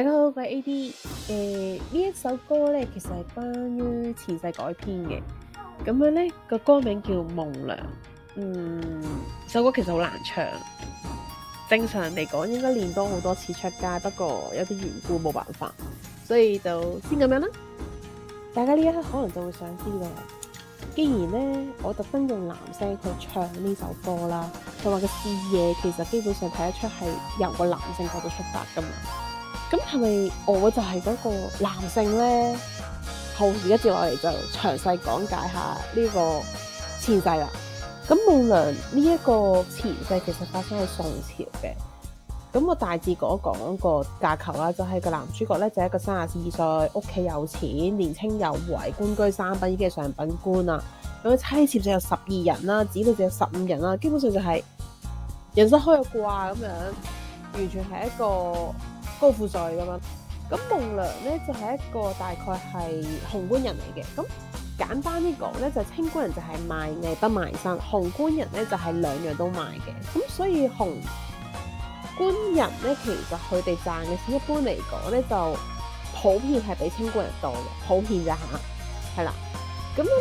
大家好，我係 AD。呢一首歌咧，其實係關於前世改編嘅。咁樣咧，個歌名叫《夢娘》。首歌其實好難唱。正常嚟講，應該練多好多次出街，不過有啲緣故冇辦法，所以就先咁樣啦。大家呢一刻可能就會想知道，既然咧我特登用男聲去唱呢首歌啦，同埋個視野其實基本上睇得出係由個男性角度出發噶嘛。咁係咪我就係嗰個男性咧？好，而家接落嚟就詳細講解下呢個前世啦。咁夢娘呢一個前世其實發生喺宋朝嘅。咁我大致講個架構啦，就係個男主角咧就係一個32歲，屋企有錢，年青有為，官居三品，已經係上品官啦。咁妻妾就有12人啦，子女就有15人啦，基本上就係人生開個掛咁樣，完全係一個高富帥咁樣。咁夢娘咧就係一個大概係紅官人嚟嘅。咁簡單啲講咧，就清官人就係賣藝不賣身，紅官人咧就係兩樣都賣嘅。咁所以紅官人咧，其實佢哋賺嘅錢一般嚟講咧，就普遍係比清官人多嘅，普遍咋嚇，係啦。咁樣咧，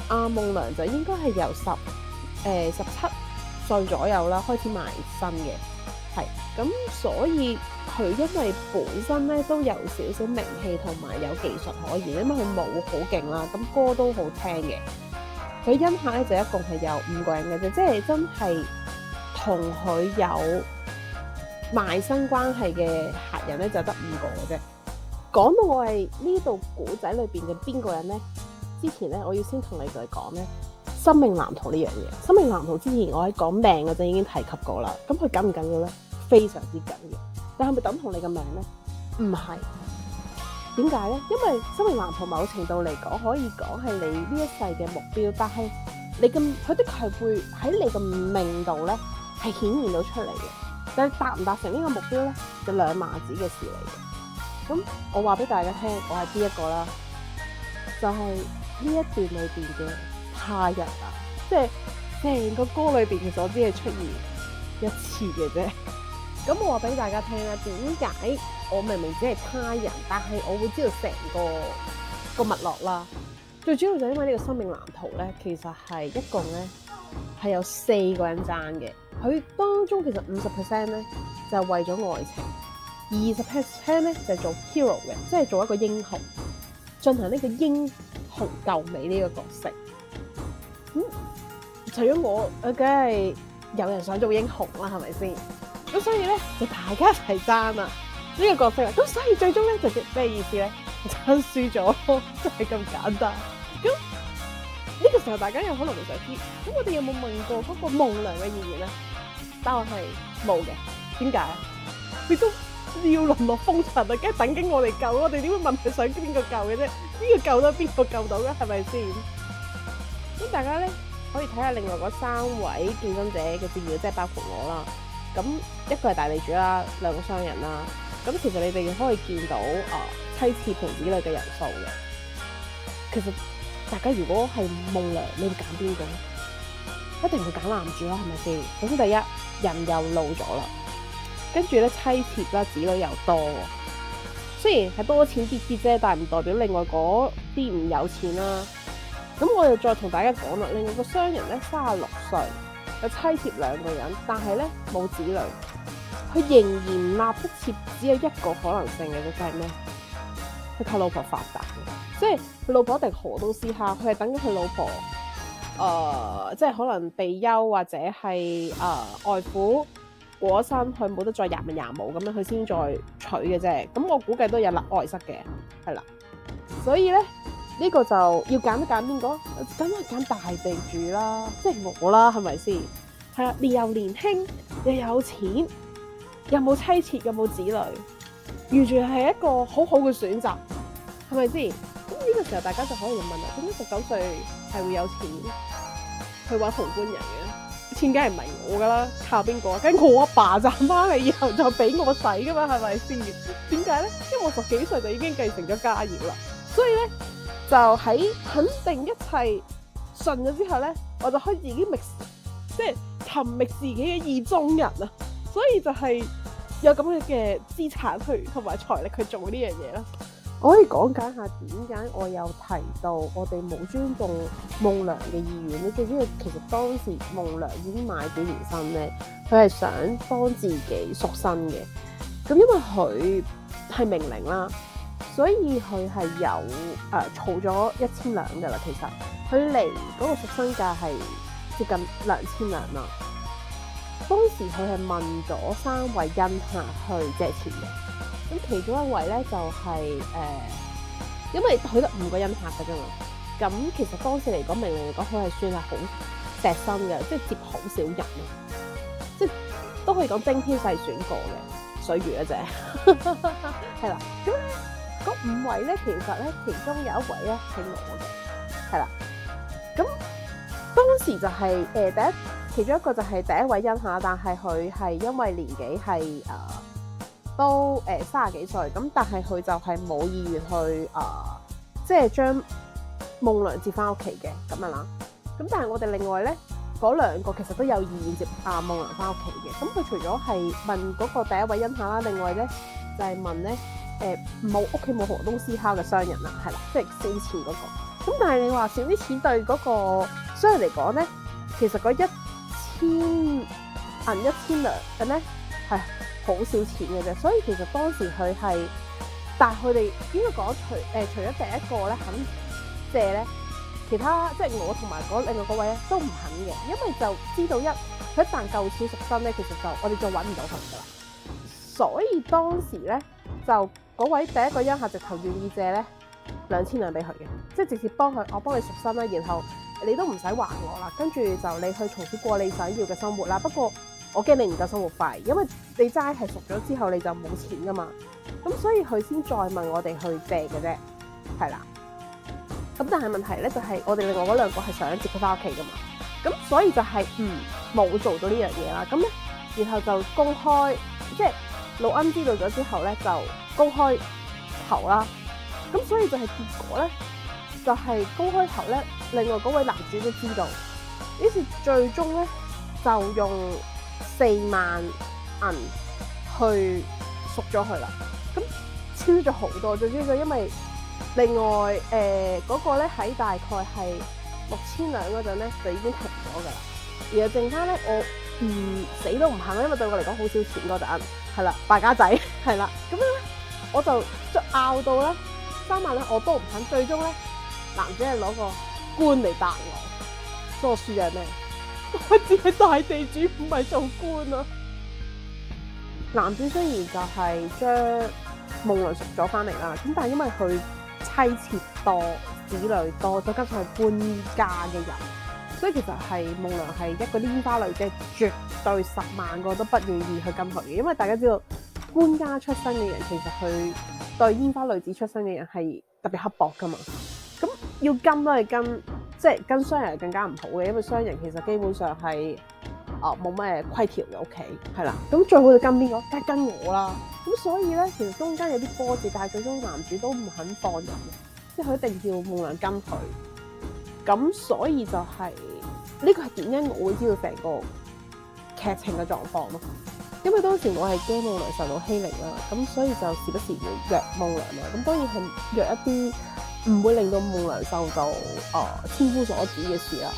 阿夢娘就應該係由17歲左右啦開始賣身嘅。係咁，所以佢因為本身咧都有少少名氣同埋有技術可言，因為佢舞好勁啦，咁歌都好聽嘅。佢恩客咧就一共係有5個人嘅啫，即係真係同佢有賣身關係嘅客人咧就得5個嘅啫。講到我係呢度古仔裏邊嘅邊個人咧，之前咧我要先同你哋講咧生命藍圖呢樣嘢。生命藍圖之前我喺講命嗰陣已經提及過啦。咁佢緊唔緊要咧？非常之緊要。但係咪等同你嘅命咧？唔係。點解咧？因為生命藍圖某程度嚟講可以講係你呢一世嘅目標，但係你咁佢的確係會喺你嘅命度咧係顯現到出嚟嘅。但係達唔達成呢個目標咧，就兩碼子嘅事嚟嘅。咁我話俾大家聽，我係邊一個啦？就係呢一段裏邊嘅他人啊，即係成個歌裏邊其實我只係出現1次嘅啫。咁我話俾大家聽啦，點解我明明只係他人，但係我會知道成個脈絡啦？最主要就因為呢個生命藍圖咧，其實係一共咧係有4個人爭嘅。佢當中其實50% 咧就係為咗愛情，20% 咧就係做 hero 嘅，即係做一個英雄，進行呢個英雄救美呢個角色。除咗我，梗係有人想做英雄啦，係咪先？咁所以咧就大家一齊爭啦呢個角色啦。咁所以最終咧就咩意思咧？爭輸咗，就係咁簡單。咁呢個時候大家有可能會想知，咁我哋有冇問過嗰個夢娘嘅意願咧？答案係冇嘅。點解？佢都要淪落風塵啊，梗係等緊我哋救，我哋點會問佢想邊個救嘅啫？邊個救得邊個救到嘅，係咪先？咁大家咧可以睇下另外嗰3位競爭者嘅資料，即係包括我啦。咁一個係大地主啦，2個商人啦。咁其實你哋可以見到妻妾同子女嘅人數嘅。其實大家如果係夢娘，你會揀邊個？一定會揀男主啦，係咪先？首先第一，人又老咗啦，跟住咧妻妾啦、子女又多。雖然係多錢啲啲啫，但係唔代表另外嗰啲唔有錢啦。咁我又再同大家講啦，另外個商人咧36歲，有妻妾2個人，但係咧冇子女，佢仍然立得妾，只有一個可能性嘅，就係咩？佢靠老婆發達嘅，即係佢老婆一定河東獅吼，佢係等緊佢老婆。即係可能被休或者係外父過身，佢冇得再廿文廿武咁樣，佢先再娶嘅啫。咁我估計都有外室嘅，係啦。所以咧呢個就要揀都揀邊個？梗係揀大地主啦，即係我啦，係咪先？係啦，你又年輕又有錢，又冇妻妾又冇子女，完全係一個好好嘅選擇，係咪先？咁呢個時候大家就可以問啦，點解19歲係會有錢去揾紅官人嘅？錢梗係唔係我噶啦，靠邊個？梗係我阿爸賺翻嚟，以後就俾我使噶嘛，係咪先？點解咧？因為我10幾歲就已經繼承咗家業啦，所以咧就喺肯定一切順咗之後咧，我就開始已經即係尋覓自己嘅意中人啊，所以就係有咁嘅資產去同埋財力去做呢樣嘢啦。我可以講解下點解我有提到我哋冇尊重夢娘嘅意願咧。最主要其實當時夢娘已經買幾年身咧，佢係想幫自己贖身嘅。咁因為佢係命零啦，所以佢係有儲咗1000兩㗎啦。其實佢嚟嗰個贖身價係接近2000兩啦。當時佢係問咗3位恩客去借錢嘅。咁其中一位咧就係、因為佢得5個恩客嘅啫嘛。咁其實當時嚟講，明明嚟講，佢係算係好錫身嘅，即係接好少人啊，即係都可以講精挑細選過嘅水魚一隻。係啦，咁咧嗰5位咧，其實咧其中有一位咧係我嘅，係啦。咁當時就係、其中一個就係第一位恩客，但係佢係因為年紀係都30幾歲，咁但係佢就係冇意願去即係將夢娘接翻屋企嘅咁樣啦。咁但係我哋另外咧嗰2個其實都有意願接夢娘翻屋企嘅。咁佢除咗係問嗰個第一位恩客啦，另外咧就係、是、問咧冇屋企冇河東獅烤嘅商人啦，係啦，即係少啲錢嗰個。咁但係你話少啲錢對嗰個商人嚟講咧，其實嗰銀1000兩嘅咧係好少錢嘅啫，所以其實當時佢係，但係佢哋應該講除咗第一個咧肯借咧，其他即係我同埋另外嗰位咧都唔肯嘅，因為就知道佢一旦夠錢贖身咧，其實就我哋就揾唔到佢噶啦。所以當時咧就嗰位第一個恩客直頭願意借咧2000兩俾佢嘅，即係直接我幫你贖身啦，然後你都唔使還我啦，跟住就你去從此過你想要嘅生活啦。不過我驚你唔夠生活費，因為你齋係贖咗之後你就冇錢噶嘛，咁所以佢先再問我哋去借嘅啫，係啦。咁但係問題咧就係、是、我哋另外嗰2個係想接佢翻屋企噶嘛，咁所以就係冇做到呢樣嘢啦。咁咧然後就公開，即係老恩知道咗之後咧就公開投啦。咁所以就係結果咧就係、是、公開投咧，另外嗰位男主都知道，於是最終咧就用4萬銀去贖咗佢啦。咁超咗好多，最主要就因為另外嗰個咧喺大概係6000兩嗰陣咧就已經停咗㗎啦，而係剩翻咧我死都唔肯，因為對我嚟講好少錢嗰陣，係啦，敗家仔係啦。咁樣咧我就拗到咧3萬咧我都唔肯，最終咧男主係攞個官嚟答我，所以我輸咗係咩？我只係大地主，唔係做官啊！男主雖然就係將夢娘贖咗翻嚟啦，咁但係因為佢妻妾多、子女多，再加上係官家嘅人，所以其實係夢娘係一個拈花女，即係絕對10萬個都不願意去跟佢嘅，因為大家知道官家出身嘅人，其實佢對煙花女子出身嘅人係特別刻薄噶嘛。咁要跟都係跟，即係跟商人係更加唔好嘅，因為商人其實基本上係冇咩規條嘅屋企，係啦。咁最好就跟邊個？梗係跟我啦。咁所以咧，其實中間有啲波折，但係最終男主都唔肯放人嘅，即係佢一定要夢娘跟佢。咁所以就係呢個係點解我會知道成個劇情嘅狀況咯。因為當時我係驚夢娘受到欺凌啦，咁所以就時不時會約夢娘啦。咁當然係約一啲唔會令到夢娘受到千夫所指嘅事啦。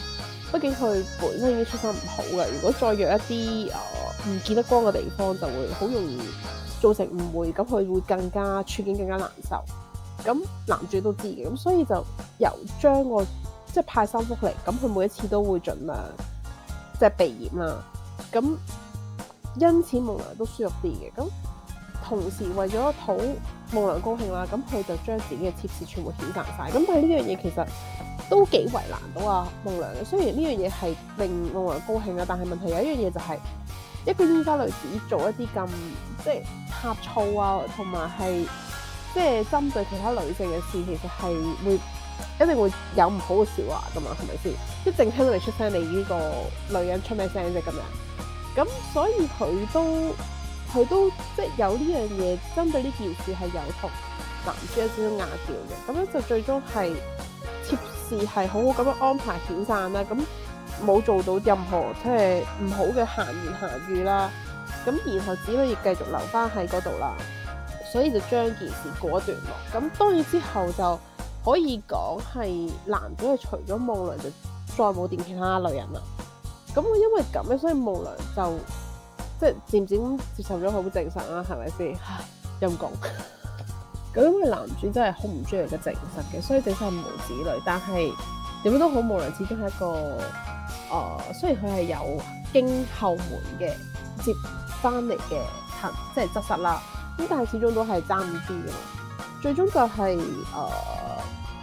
畢竟佢本身已經出身唔好嘅，如果再約一啲唔見得光嘅地方，就會好容易造成誤會，咁佢會更加處境更加難受。咁男主都知嘅，咁所以就由將個即係派3福嚟，咁佢每一次都會盡量即係避嫌啦。咁因此夢娘都舒服啲嘅，咁同時為咗討夢娘高興啦，咁佢就將自己嘅妾侍全部遣散晒。咁但係呢樣嘢其實都幾為難到夢娘嘅。雖然呢樣嘢係令夢娘高興啦，但係問題有一樣嘢就係、一個煙花女子做一啲咁即係呷醋啊，同埋係即係針對其他女性嘅事，其實係會一定會有唔好嘅説話噶嘛，係咪先？即係淨聽到你出聲，你呢個女人出咩聲啫咁樣。咁所以佢都即係有呢樣嘢，針對呢件事係有同男主有少少拗撬嘅。咁樣就最終係妾侍係好好咁樣安排遣散啦。咁冇做到任何即係唔好嘅閒言閒語啦。咁然後子女亦繼續留翻喺嗰度啦，所以就將件事過一段落。咁當然之後就可以講係男主係除咗夢娘就再冇掂其他女人啦。咁我因為咁咧，所以夢娘就即係漸漸接受咗佢好正常啦，係咪先？唉，陰公。咁因為男主真係好唔中意個正室嘅，所以正室係冇子女。但係點樣都好，夢娘始終係一個雖然佢係有經後門嘅接翻嚟嘅即係側室啦，咁但係始終都係爭啲嘅嘛。最終就係、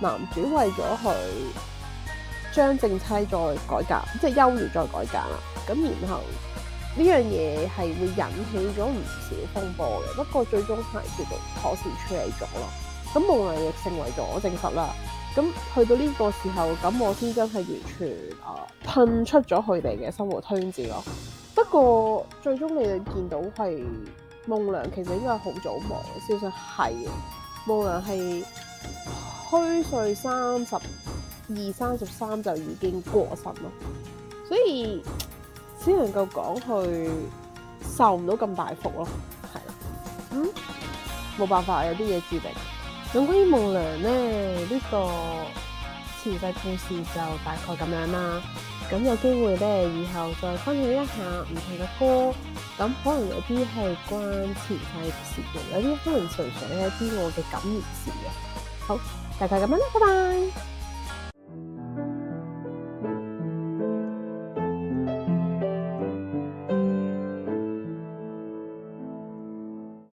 男主為咗佢將正妻再改革，即係優越再改革啦。咁然後呢樣嘢係會引起咗唔少風波嘅，不過最終係叫做妥善處理咗咯。咁夢娘亦成為咗正室啦。咁去到呢個時候，咁我先真係完全噴出咗佢哋嘅生活圈子咯。不過最終你哋見到係夢娘其實應該係好早亡嘅，事實上係嘅。夢娘係虛歲32、33就已經過身咯，所以只能夠講佢受唔到咁大福咯，係啦，冇辦法，有啲嘢注定。咁關於夢娘咧，呢個前世故事就大概咁樣啦。咁有機會咧，以後再分享一下唔同嘅歌。咁可能有啲係關前世事嘅，有啲可能純粹係一啲我嘅感言事嘅。好，大概咁樣啦，拜拜。